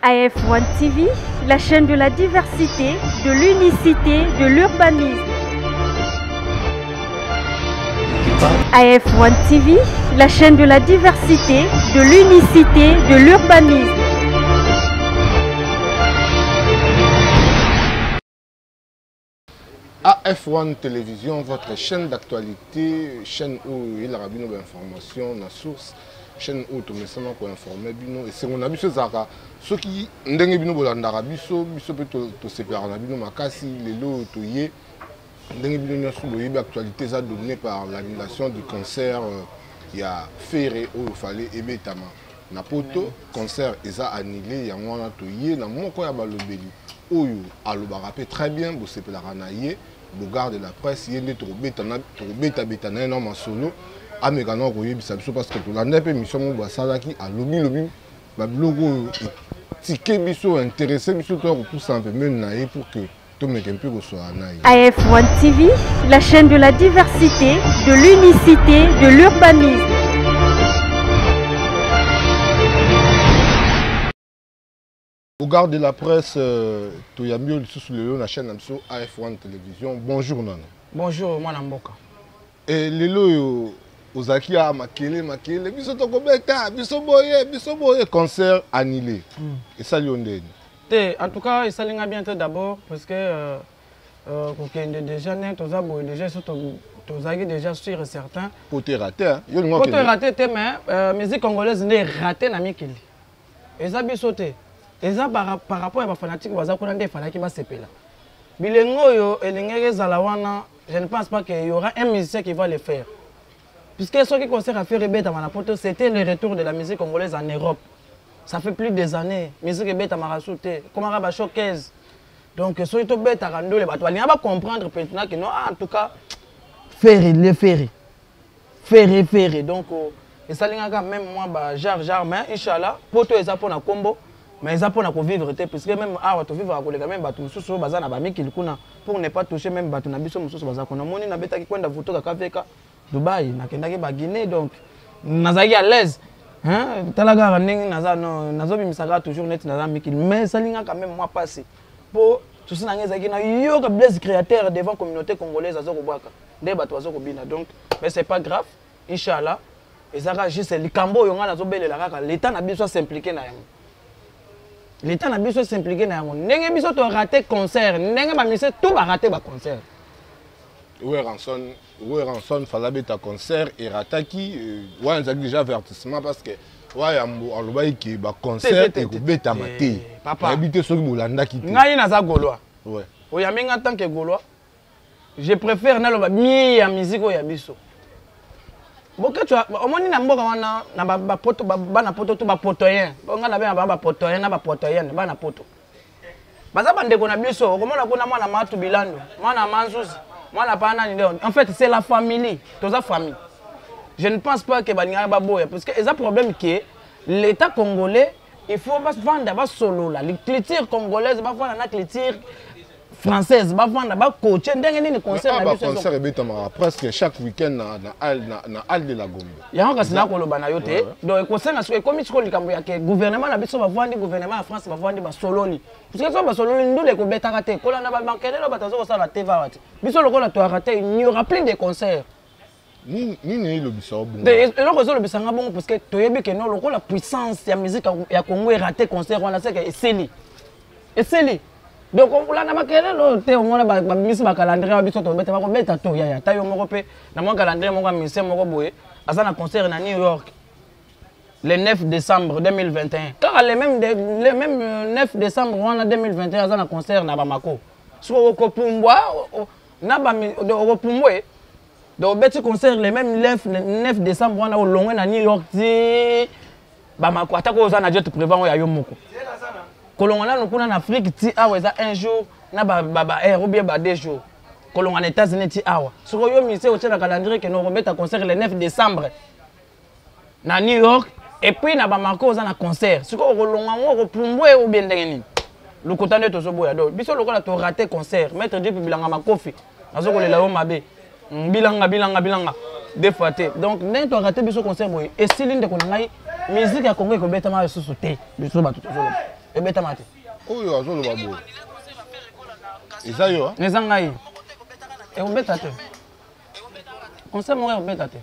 AF1 TV, la chaîne de la diversité, de l'unicité, de l'urbanisme. AF1 TV, la chaîne de la diversité, de l'unicité, de l'urbanisme. AF1 Télévision, votre chaîne d'actualité, chaîne où il y a des informations, la source, chaîne où tout le monde peut informer. Et c'est mon avis, ceux qui ont des actualités données par l'annulation du concert, il y a Ferré où il fallait Ebetama. Napoto, concert est annulé, il y a un toyé, na mon quoi Oyo, alobarape très bien, vous savez la ranaïe, vous gardez la presse, il y a des bêta énorme solo, amégano parce que tout la neppe émission va salaki à lobi logo ticket biso intéressé biso toi pour ça un peu mieux pour que tout le monde un peu soit naïe. AF1 TV, la chaîne de la diversité, de l'unicité, de l'urbanisme. Au garde de la presse, tu y a mieux sur la chaîne AF1 Télévision. Bonjour Nana. Bonjour, moi Namboka. Et les lots aux acquis à Makele, biso boye, concert annulé. Et ça lui En tout cas, ça l'est bientôt d'abord parce que déjà déjà sûr et certain. Poté raté, Poté raté, mais musique congolaise n'est raté na mikili. Et ça bien sauté. Et ça par rapport à ma fanatique, je ne pense pas qu'il y aura un musicien qui va le faire. Puisque ce qui concerne à faire Rebeta Manapoto, c'était le retour de la musique congolaise en Europe. Ça fait plus des années. Musique Rebeta Marasouté, comme un showcase. Donc, ce qui est bête à rendre les bateaux, il va comprendre maintenant que non, en tout cas, ferry. Donc, et ça, même moi, genre, mais Inch'Allah, poto est pour la combo. Mais ils apprennent à vivre, puisque même à vivre à même pour ne pas toucher même Batou Nabiso Moussous Bazakona. Moni n'a pas qui kwenda photo à Kaveka, Dubaï, n'a qu'à Guinée, donc Nazagi à l'aise. Talaga running Nazobi Misaga toujours net Nazamikil, mais ça n'a quand même moi passé. Pour tout ça, il y a des créateurs devant la communauté congolaise à Zorobaka, des bateaux à Zorobina. Donc, mais c'est pas grave, Inch'Allah. Et ça, juste le Cambo, l'État n'a besoin de s'impliquer dans l'État n'a pas besoin de s'impliquer dans le monde. N'engagez pas besoin de rater concert. N'engagez pas besoin de tout rater le concert. Oui, Ranson, fallait être concert et rataki. Ouais, on a déjà avertissement parce que ouais, on a qui va concert et que bêta maté. Papa. Habiter sur le Bolanda qui. N'aïe n'a Gaulois. Ouais. Oui, en tant que Gaulois, je préfère n'aller mieux en musique ou yabiso. Bon, tu vois, au moins, na ba poto tu ba potoyen. On a ba potoyen na ba potoyen ba na poto. Baza bande ko na biso, comment na kuna mwana matu bilando, mwana manzuzi, mwana pana ni leo. En fait, c'est la famille, toute la famille. Je ne pense pas que balinga ba boya parce que un problème qui est l'État congolais, il faut pas vendre ba solo là, la culture congolaise ba vendre la culture française, ba vendre ba coacher ndenge nini concert na biso. Concert ebetama presque chaque week-end na Al de la Gombe. Ya nga sina ko loba na yote. Donc concert na comme tu likambo ya ke gouvernement na biso ba vendre gouvernement ya France ba vendre ba soloni. Parce que so ba soloni ndule ko betaka te. Kola na ba bankele lo batazo ko sala te va wati. Biso lokola to raté, il y aura plein de concerts. Ni le biso bon. Et le réseau le bisanga bon parce que toyebi ke no lokola puissance ya musique ya Congo raté concert wana c'est que eseli. Donc on l'a maquillé l'autre on a ba misi ba calendrier ba biso to beta ba ko beta to ya tayo moko pe na mon calendrier moko misi moko boye asa na concert na New York le 9 décembre 2021 car les mêmes 9 décembre on a 2021 asa na concert na Bamako so ko pumbwa na ba do pumbwe do beti concert les mêmes 9 décembre on a au long na New York ti Bamako atako asa na jet privé ya yo moko Kolongana nous en Afrique ti awa za un jour na ba ou bien ba 2 jours. Kolongana États-Unis ti awa. Soko yo mise au tchela calendrier que nous remettre concert le 9 décembre. Na New York et puis na Bamako za na concert. Soko kolongana ngo pumbwe ou bien ndengeni. Le kotane to so boya do. Biso lokola to rater concert. Maître Dieu bilanga makofi. Nazo kolela yo mabe. Bilanga. Des fois té. Donc n'en to rater biso concert boy. Et si l'une de konangai musique ya Congo ko betama susu té. Biso ba tout so. ebeta mate oyo azoloba boye eza yo eza ngai ekobeta te concert moko ekobeta te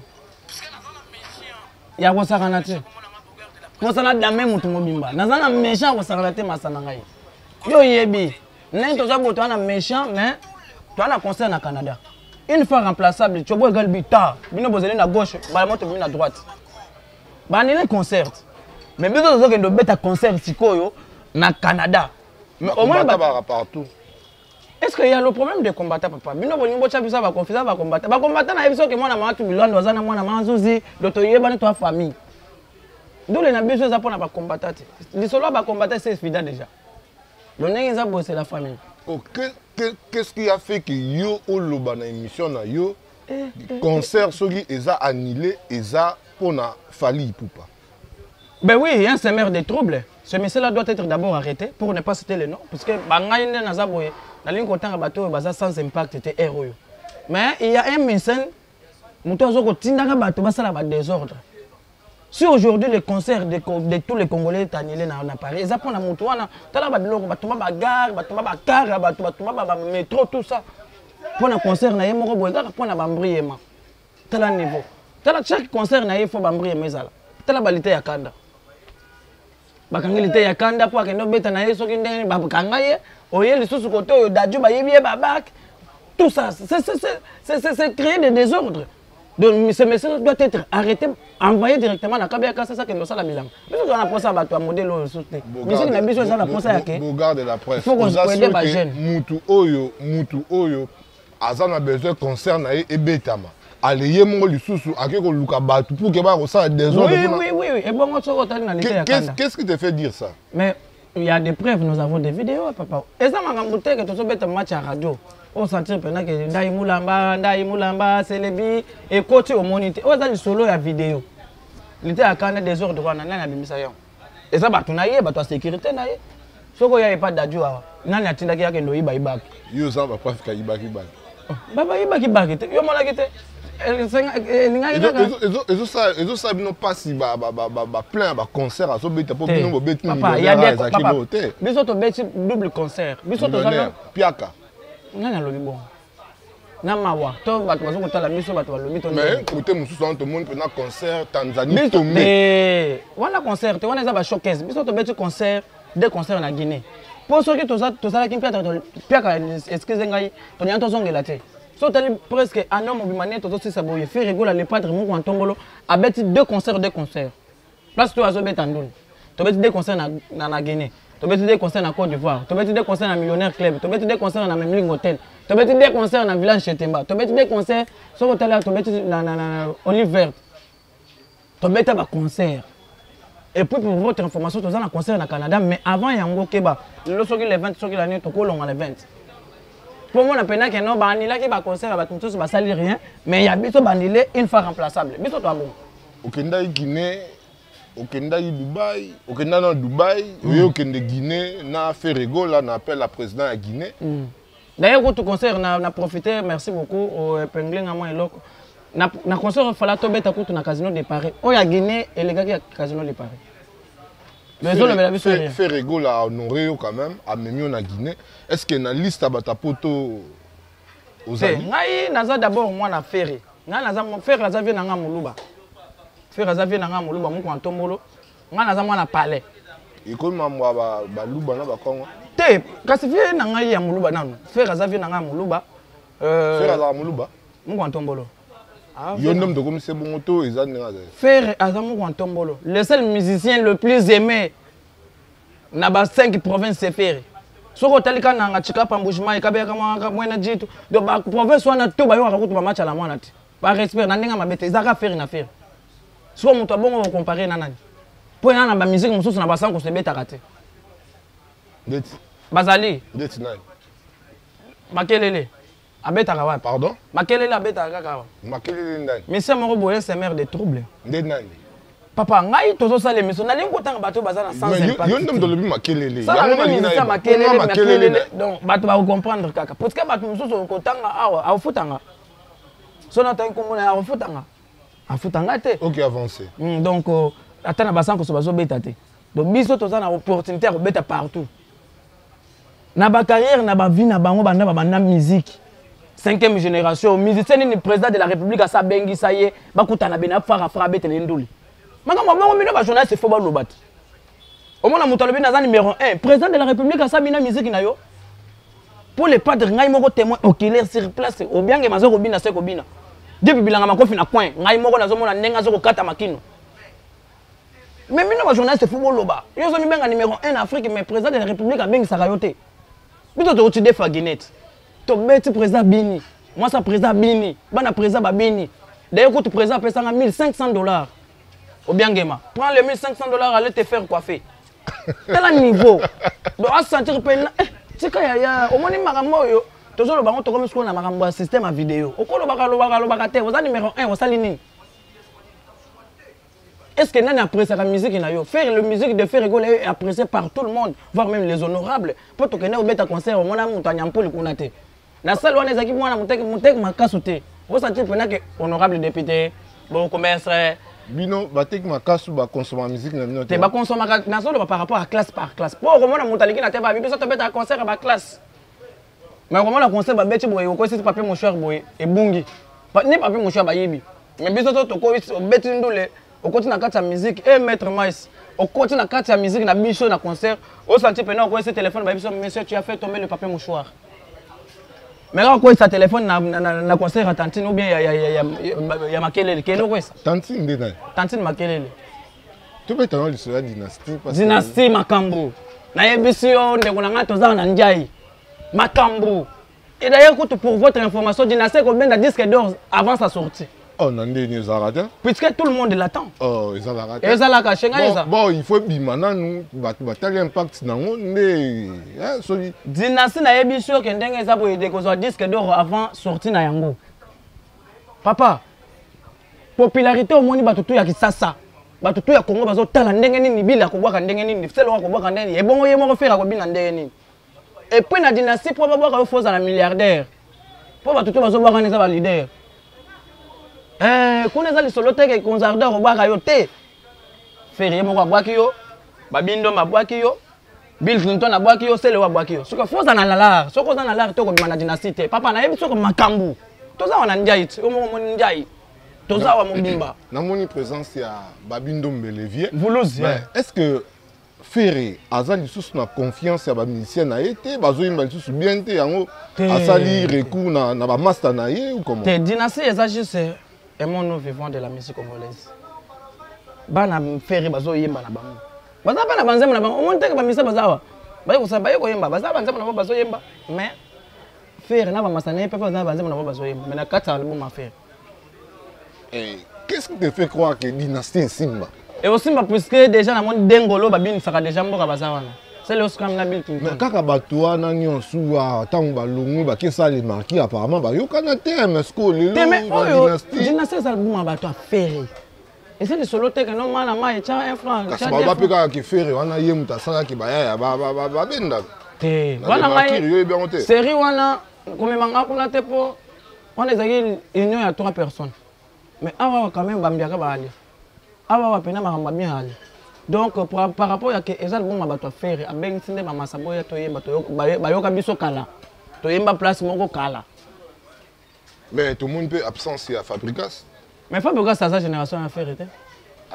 ya kosakana te kosala dame motu mobimba naza na méchant kosakana te masa na ngai yo yebi ndenge toza boto wana méchant mais toza na concert na Canada une fois remplaçable tiobo egal bita bino bozeli na gauche bala moto bino na droite banile concert mais biso tozokende obeta concert sikoyo na Canada mais au moins partout. Est-ce qu'il y a le problème des combattants, papa? Bino bolingo cha bisa ba confiance ba combattant. Ba combattant na biso ke mwana matu bilwando wazana mwana manzuzi dotoye bana to famille. Dole na biso za pona ba combattant. Lisolo ba combattant c'est évident déjà. Le nèg za bosser la famille. Qu'est-ce qui a fait que yo oloba na émission na yo concert soki eza annulé eza pona Fally Ipupa? Ben oui, il y a un semeur de troubles. Ce monsieur-là doit être d'abord arrêté pour ne pas citer le nom. Parce que Bangaïne Nazaboye, la ligne content à bateau, sans impact, était héros. Mais il y a un médecin, Moutouazo Tindaka bateau, ça va désordre. Si aujourd'hui le concert de tous les Congolais est annulé dans Paris, ils apprennent à Moutouana, tu as la gare, car, métro, tout ça. Pour un concert, il y a un concert, pour un bambriement. Tu as le niveau. Chaque concert, il faut bambrimer. Tu as la qualité à Kanda. Bakangilité ya kanda po akendo beta na yeso kindeni babakanga ye oye lisusu koto yo daju ba yebie babak tout ça c'est créer des désordres. Donc ce message doit être arrêté, envoyé directement à Kabia Kassa que nous ça la Milan. Mais on a pensé à toi modèle au soutien. Mais c'est la mission ça la pensé à qui? Regarde la presse. Il faut qu'on se aider les jeunes. Mutu oyo azana besoin concerne et betama. Allez yemo lisusu akeko luka batu pour que ba ça désordre. Oui. Et bon on se retrouve dans l'état Kanda. Qu'est-ce qui te fait dire ça? Mais il y a des preuves, nous avons des vidéos papa. Et ça m'a montré que tu as un match à radio. On sentir pendant que Ndaï Moulamba, Célébi et côté au moniteur. On a le solo la vidéo. Il était à Canada des ordres on a bimisa yo. Et ça ba tunaye ba to sécurité naye. Soko ya pas d'adju wa. Nani atinda ki yake ndo iba ibaki. Yo ça va pas fika ibaki. Baba ibaki. Yo mona kete. Ezo ça bino passi ba plein ba concert à so beta pour bino bo betu. Papa, il y a des papa. Biso to beti double concert. Biso to ça piaka. Nana lobi bon. Namawa, to bato bazo kotala miso bato balobi to. Mais côté mususu on te montre pendant concert Tanzanie tomé. Wana concert, wana za ba showcase. Biso to beti concert, deux concerts na Guinée. Pour ceux qui to ça ki piaka excuse ngai, to nyanto zongela te. So tali presque un homme bimane to si saboye fait rigola le padre mon Antombolo a beti deux concerts. Place to azo betandul. To beti deux concerts na Guinée. Tu as des concerts en Côte d'Ivoire, tu as des concerts en Millionnaire Club, tu as des concerts en Memling Hotel, tu as des concerts en Village Chetemba, tu as des concerts sur l'hôtel, tu as des Olive Verte, tu as des concerts. Et puis pour votre information, tu as un concert au Canada, mais avant il y a un Keba, le soir les 20, soir l'année, tu as les 20. Pour moi, on a peine que non, il y a un concert, ça ne salit rien, mais il y a biso bandilé une fois remplaçable. Biso toi bon. Au Kenya, Guinée. Au Kenya, Dubaï, au Kenya, Dubaï, au Kenya, Guinée, na fait rigole, on appelle la présidente à Guinée. D'ailleurs, quand tu concert, on a profité, merci beaucoup, au Penglin, à moi et l'autre. Na concert, il fallait tomber à côté de Casino de Paris. Oh, il y a Guinée et les gars qui ont Casino de Paris. Mais on a vu ça. Fait rigole à honorer quand même, à Mémion à Guinée. Est-ce qu'il y a une liste à Batapoto aux amis? Naza d'abord, moi, na ferry. Naza ferry, ça vient dans Moulouba. Faire Xavier nanga moluba moko antombolo nga naza mwana palais iko mamwa ba luba na ba kongo te kasi vie nanga ya moluba nanu faire Xavier nanga moluba faire za moluba moko antombolo yo ndem de comme c'est bon moto ezana nga faire aza moko antombolo le seul musicien le plus aimé na ba 5 provinces c'est faire soko talika nanga chika pambushima ikabe kama mwana jitu do ba province wana to ba yo akakutu ba match la mwana ti par respect na ndinga mabete izaka faire na faire. Soit mon toi bon on comparer nanani. Pour yana ba musique mususu na basango se beta kate. Deti. Bazali. Deti nani. Makelele. Abeta kawa. Pardon? Makelele abeta kaka. Makelele ndani. Mais c'est mon boyen c'est mère de trouble. Ndeni nani. Papa ngai tozo sala émission na lingo tanga bato bazana sans impact. Yo ndem de lobi makelele. Ya mona ni na makelele. Donc bato ba comprendre kaka. Parce que bato mususu ko tanga awa afutanga. Sona tangi komona afutanga. Afutanga te. OK, avancez. Donc attends na basango so bazo beta te. Donc biso toza na opportunité de mettre partout. Na ba carrière na ba vie na bango banda musique. 5e génération, musicien ni président de la République à sa bengi ça y est, ba kutana bena fara bete nduli. Manga mwa mino ba journaliste faut ba lobat. Au moins la mutalobi na numéro 1, président de la République à sa bina musique na yo. Pour les padres ngai moko témoin oculaire sur place, au bien que mazo kobina se kobina. Depuis bilanga makofi na coin, ngai moko nazo mona ndenga zo kokata makino. Mais mino ba journaliste faut ba loba. Yo zo mi benga numéro 1 en Afrique mais président de la République a bengi sa rayoté. Bito to tu defa Guinette. To beti président Bini. Moi ça président Bini. Bana président ba Bini. D'ailleurs quand tu président paye ça $1,500. Au bien gema. Prends les $1,500 aller te faire coiffer. Tel un niveau. Donc à sentir peine. Tika ya au moins makambo yo. Tozo lo bango to comme ce qu'on a makambo système à vidéo. Okolo baka te. Vous êtes numéro 1 au salini. Est-ce que Nani apprécie la musique na yo? Faire la musique de faire rigoler est apprécié par tout le monde, voire même les honorables. Pour que nous bête concert, on a montagne en pôle kunate. La seule one ezaki mwana montek makasute. Vous sentez que honorable député, bon commerce. Bino batek makasu ba consommer musique na bino. Te ba consommer na solo par rapport à classe par classe. Pour comment montaliki na te ba biso to bête à concert ba classe. Mais comment la concert ba bête boye ko c'est papier mouchoir boye et bungi. Ni papier mouchoir ba yibi. Mais biso to ko bête ndule. Au côté na carte de musique et maître mais au côté na carte de musique na bicho na concert au senti pena ko ce téléphone ba biso monsieur tu as fait tomber le papier mouchoir. Mais là quoi ça téléphone na concert à tantine ou bien ya makelele keno quoi ça tantine ndena tantine makelele to beta na lisolo dynastie parce dynastie makambo na yebisio ndeko na ngato za na njai makambo. Et d'ailleurs pour votre information dynastie ko benda disque d'or avant sa sortie. Oh, non, ils ont raté. Puisque tout le monde l'attend. Oh, ils ont raté. Ils ont la caché. Bon, il faut que maintenant nous tel impact dans le monde. Dynastie na yebi sûr que ndenge za boye de ko disque d'or avant sortie na yango. Papa. Popularité au monde batutu ya kisasa. Batutu ya Congo bazo tala ndenge nini bila ko bwaka ndenge nini. Selo ko bwaka ndenge. E bongo ye moko faire ko bina ndenge nini. Et puis na dynastie pour bwaka ko foza na milliardaire. Pour batutu bazo bwaka neza ba leader. Kuna za lisolo teke konzarda ko baka yo te férié moko abwaki yo babindo mabwaki yo Bill Clinton abwaki yo sele wa bwaki yo soka foza na lala soko za na lala to ko bimana dynastie te papa na yebi soko makambu toza wana njai o mo njai toza wa mobimba na moni présence ya babindo mbelevier Voulouz est-ce que Ferré azali sous na confiance ya ba musicien na été bazo yimba sous bien te yango asali recours na ba master na ye ou comment te dynastie eza juste et mon nous vivant de la musique congolaise. Bana Ferré bazo yemba na bango. Baza bana banzema na bango. O monte ke ba misa bazawa. Baye ko sa baye ko yemba. Baza banzema na bazo yemba. Mais Ferré na ba masane pe baza banzema na bazo yemba. Mais na kata album à faire. Et qu'est-ce qui te fait croire que dynastie Simba? Et aussi puisque déjà na mon dengolo ba bin saka déjà mboka bazawa. C'est le scrum na Bill Clinton. Mais kaka batoa na nyonso wa tango balongu ba kesa les marquis apparemment ba yokana te mais sko lelo dynastie. Dynastie ça album ba to Ferré. Et c'est le solo te que non mana mai cha un franc. Kasi ba pe ka ki Ferré wana ye muta sala ki ba ya ba benda. Te. Wana mai. Série wana comme manga kuna te po. On est une union à 3 personnes. Mais avant quand même bambiaka ba ali. Avant pena makamba bien ali. Donc par rapport à que ezal bon mabato faire abengi sinde ba masabo ya toyemba bayoka biso kala toyemba place moko kala mais tout le monde peut absence ya Fabricas mais Fabricas sa génération à faire était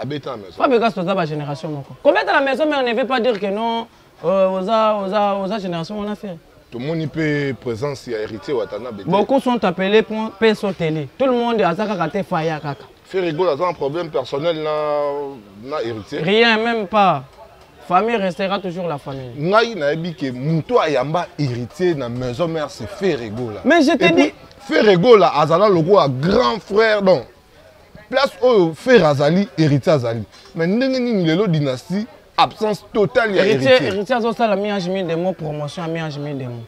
abeta mais Fabricas to za génération moko combien dans la maison mais on ne veut pas dire que non aux génération on a fait tout le monde peut présence ya héritier watana bete beaucoup sont appelés pour PSO télé tout le monde azaka kate faya kaka Ferrigo a un problème personnel na héritier. Rien, même pas. Famille restera toujours la famille. Ngai na ebi que muto ayamba héritier na maison mère c'est Ferrigo là. Mais je te dis Ferrigo là azala loko a grand frère donc. Place au frère azali héritier azali. Mais ndenge nini lelo dynastie absence totale ya héritier. Héritier azo sala mi ange de mots promotion mi ange de mots.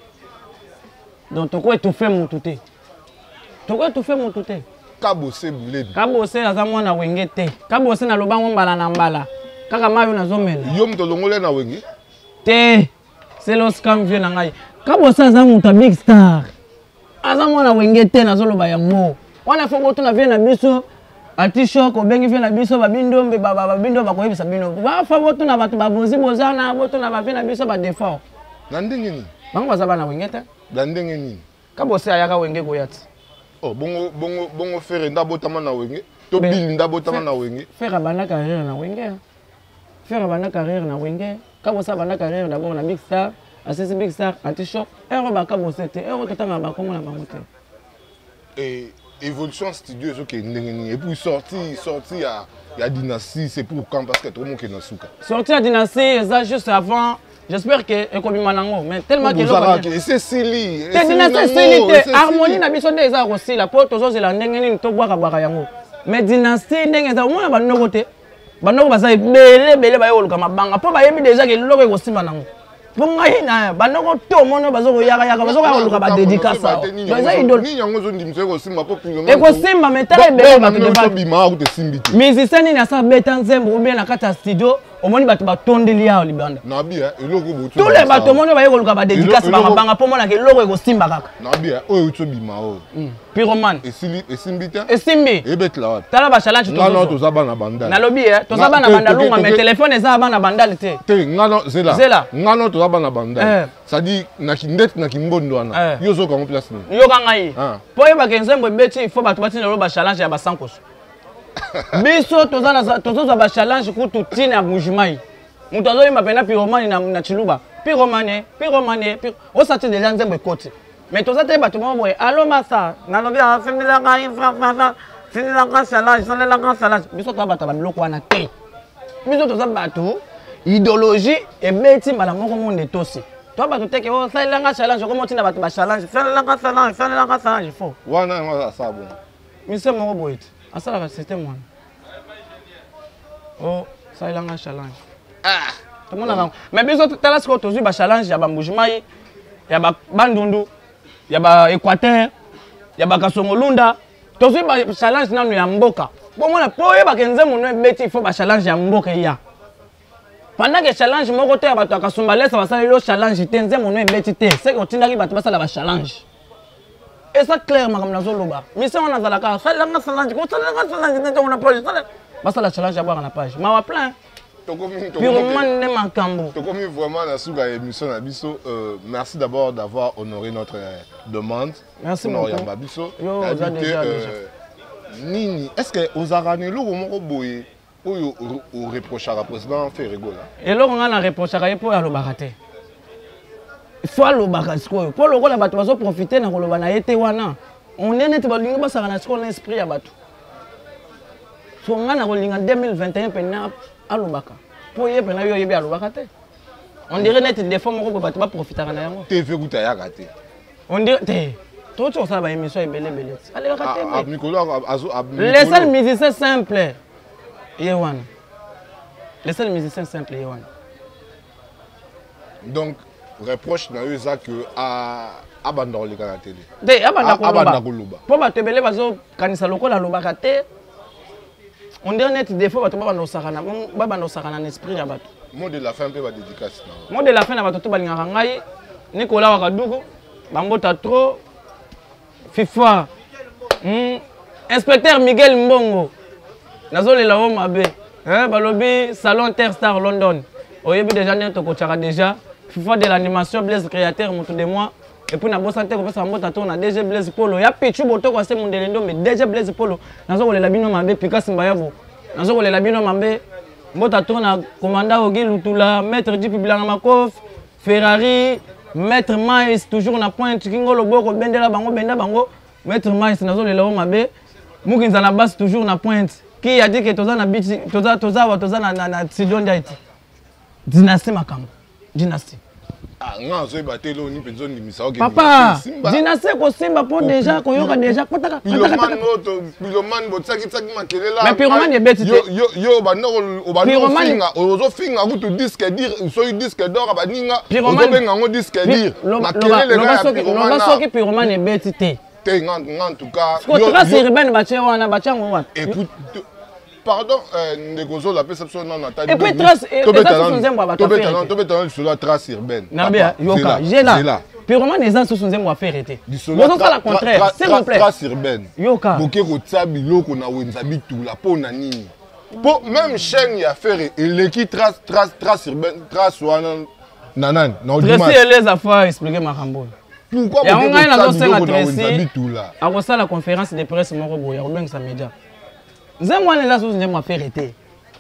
Donc to ko étouffer mon touté. To ko étouffer mon touté. Kabose boulé. Kabose aza mwana wenge te. Kabose na lobango mbala na mbala. Kaka mayo na zomela. Yom to longole na wenge. Te. C'est le scam vieux na ngai. Kabose aza muta big star. Aza mwana wenge te na zoloba yango. Wana fongo to na vieux na biso. Anti-choc, obengi fait na biso babindombe babindo bakoyebisa bino. Ba fa boto na bato babozi bozana boto na ba fait na biso ba défort. Na ndenge nini? Bango bazaba na wengeta. Na ndenge nini? Ka bosse ayaka wenge koyati. Oh bongo faire nda botama na wenge. To bili nda botama na wenge. Faire bana carrière na wenge. Faire bana carrière na wenge. Ka bosse bana carrière d'abord na Big Star, assisi Big Star anti-choc. Ero ba ka bosse te, ero totanga ba komo na bango te. Et évolution studieuse ok ndengeni et puis sorti il y a dynastie c'est pour quand parce que tout le monde est dans souka sorti à dynastie ça juste avant j'espère que ekomi manango mais tellement que c'est Sili c'est dynastie Sili harmonie na biso nde eza aussi la poto zo zela ndengeni to bwaka yango mais dynastie ndenge za mona banoko te banoko baza bele ba yoluka mabanga po bayebi déjà que loko ekosimba nango. Pour moi, banoko to mono bazoko yaka bazoko luka ba dédicace. Baza idole. Ni yango zo ndimse ko simba po plus. E ko simba metala ebele ba to bima ko te simbiti. Musicien ni na sa beta nzembo ou bien na kata studio, omoni bato batondeli ya libanda. Na bi eloko botu. Tous les bato mono ba yeko luka ba dédicace ba mabanga po mona ke loko eko simba kaka. Na bi oyo to bima o. Pyromane. Et simbita? Et simbi. Et bet la. Tala ba challenge to. Non to za bana bandal. Na lobi to za bana bandalunga mais téléphone eza bana bandal te. Te ngano zela. Zela. Ngano to za bana bandal. Ça dit na kindet na kimbondo wana. Yo zo ka mo place ni. Yo ka ngai. Po yeba ke nzembo beti il faut bato batina lo ba challenge ya ba sankos. Biso to za ba challenge ku to tina mujimai. Mutu azo yima pena pyromane na chiluba. Pyromane. O sati déjà nzembo ekoti. Mais tout ça, tu vas te dire, allô, Massa, je vais faire la challenge. Biso to bata biloko wana te. Biso to za bato idéologie et beti malango ko monde tosi. To bato te ke o salanga challenge ko motina bato ba challenge. Salanga challenge fo. Wana nga sa bon. Mise mo boit. Asala ka système wana. Oh, salanga challenge. Tout le monde mais biso tala ko tozi ba challenge ya ba mbujimai ya ba bandundu. Ya ba Équateur, ya ba Kasongolunda, tozi ba challenge nanu ya mboka. Bon mona po yeba ke nzembo no beti fo ba challenge ya mboka ya. Pendant que challenge moko te ba to Kasumbalesa ba sala lo challenge te nzembo no beti te. C'est que tindaki ba to ba sala ba challenge. Et ça clairement comme nazo loba. Mission on a za la ka sala nga challenge, ko sala nga challenge nte on a page. Ba sala challenge ya ba na page. Ma wa plein. Pyromane makambo. Tokomi vraiment na suka émission na biso. Merci d'abord d'avoir honoré notre demande. Merci beaucoup. Nini, est-ce que ozarane lo moko boye oyo o reprochera président Ferregola? Et là on a reprochera pour alobaka te. Il faut alobaka sikoyo. Pour lokola bato bazo profiter na koloba na yete wana. On est net balinga basaka na sikoyo l'esprit ya bato. So ngana kolinga 2021 pena alobaka. Pour y pena yo yebi alobaka te. On dirait net des fois moko bato ba profiter na yango. TV kuta ya kate. On dirait te. Tout ça va émission ebele. Allez kate. Les seuls musiciens simples. Yewana. Les seuls musiciens simples Yewana. Donc reproche na yo ça que à bandor le la télé. Te abanda koloba. Po bato ebele bazo kanisa lokola lobaka te. On dirait net des fois bato baba no sakana na esprit ya bato. Mot de la fin pe ba dédicace na. Mot de la fin na bato to balingaka ngai Nicolas Wakaduko bambota trop FIFA. Inspecteur Miguel Mbongo. Nazolela o mabe. Balobi Salon Interstar London. Oyebi déjà net to déjà FIFA de l'animation Blaise créateur moto de moi. Et puis na bosante ko pesa mbota to na DG Blaise Polo. Ya pichu boto ko se mundelendo mais DG Blaise Polo. Nazolela bino mabe Pikas Mbayabo. Nazolela bino mabe mbota to na commandant Ogi Lutula, maître Jipi Bilanga Makof, Ferrari, maître Mais toujours na pointe Kingo Loboko bendela bango benda bango. Maître Mais nazolela o mabe. Mukinza na base toujours na pointe. Qui a dit que toza na biti toza na Sidon Daiti. Dynastie makambo. Dynastie. Nga zo batelo ni penzo ni misao ke. Papa, dynastie ko simba po déjà ko yoka déjà potaka. Pyromane botsaki makelela. Mais Pyromane ebeti te. Yo bano finga, ozo finga kutu disque dire, so disque d'or ba ninga. Ozo benga ngo disque dire. Makelele ga Pyromane. Loba soki Pyromane ebeti te. Te en tout cas. Ko trace urbaine bache wana bachango wana. Écoute, pardon, Negozo la perception non attendez. Et puis trace, et ça son zembo abato. Tobe talent sur la trace urbaine. Nabia, yoka, j'ai là. Purement les gens sont nous faire arrêter. Bon, ça la contraire, s'il vous plaît. Trace urbaine. Yoka. Boké kotsa biloko na wenzabi tout la po na nini. Po même chaîne ya faire eleki trace urbaine, trace wana nanan na audimat. Tracy les affaires expliquer makambo. Pourquoi boké kotsa biloko na wenzabi tout là? A ça la conférence de presse moko boya ou bien ça média. Nzembo wana la chose nzembo faire arrêter.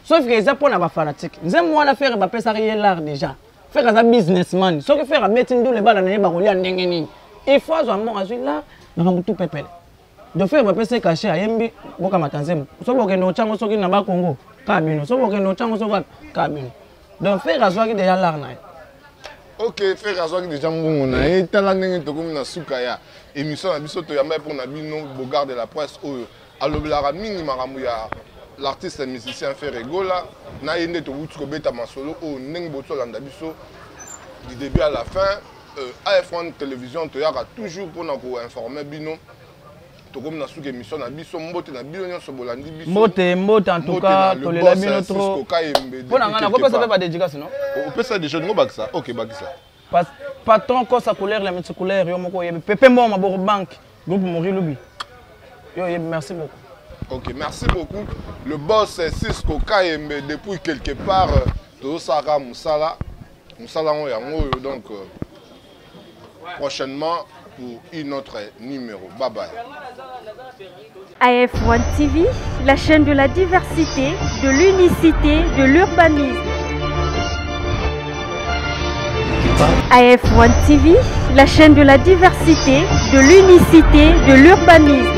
Sauf que ça pour na ba fanatique. Nzembo wana faire ba pesa l'art déjà. Faire un businessman, ce que faire à mettre une double balle dans les barons, il faut avoir un bon là, dans un tout pépé. De faire un PC caché à Yembi, Boka Matanzem, sauf que nos changos sont dans le Congo, Camino, sauf que nos changos sont Camino. Donc faire à soi qui déjà l'arnaque. Ok, faire à soi qui déjà mon naïe, talent n'est comme une soukaya, émission à Bissoto Yamé pour Nabino, Bogard de la presse, alors la minimum l'artiste et musicien fait rigola, na yende to wutsko beta masolo o neng boto landa biso du début à la fin AF1 télévision to yaka toujours pour na ko informer bino to comme na souke émission na biso mbote na bino nyonso bolandi biso mbote en tout cas to le bino trop pour na ngana ko pesa pas dédicace non o pesa déjà ngo bakisa OK bakisa patron ko sa couleur la mettre couleur yo moko yebe pepe mo maboro banque groupe Mori Lubi yo yebe merci beaucoup. Ok, merci beaucoup. Le boss est Cisco Kayembe depuis quelque part de Osaka Moussala. Moussala donc prochainement pour une autre numéro. Bye bye. AF1 TV, la chaîne de la diversité, de l'unicité, de l'urbanisme. AF1 TV, la chaîne de la diversité, de l'unicité, de l'urbanisme.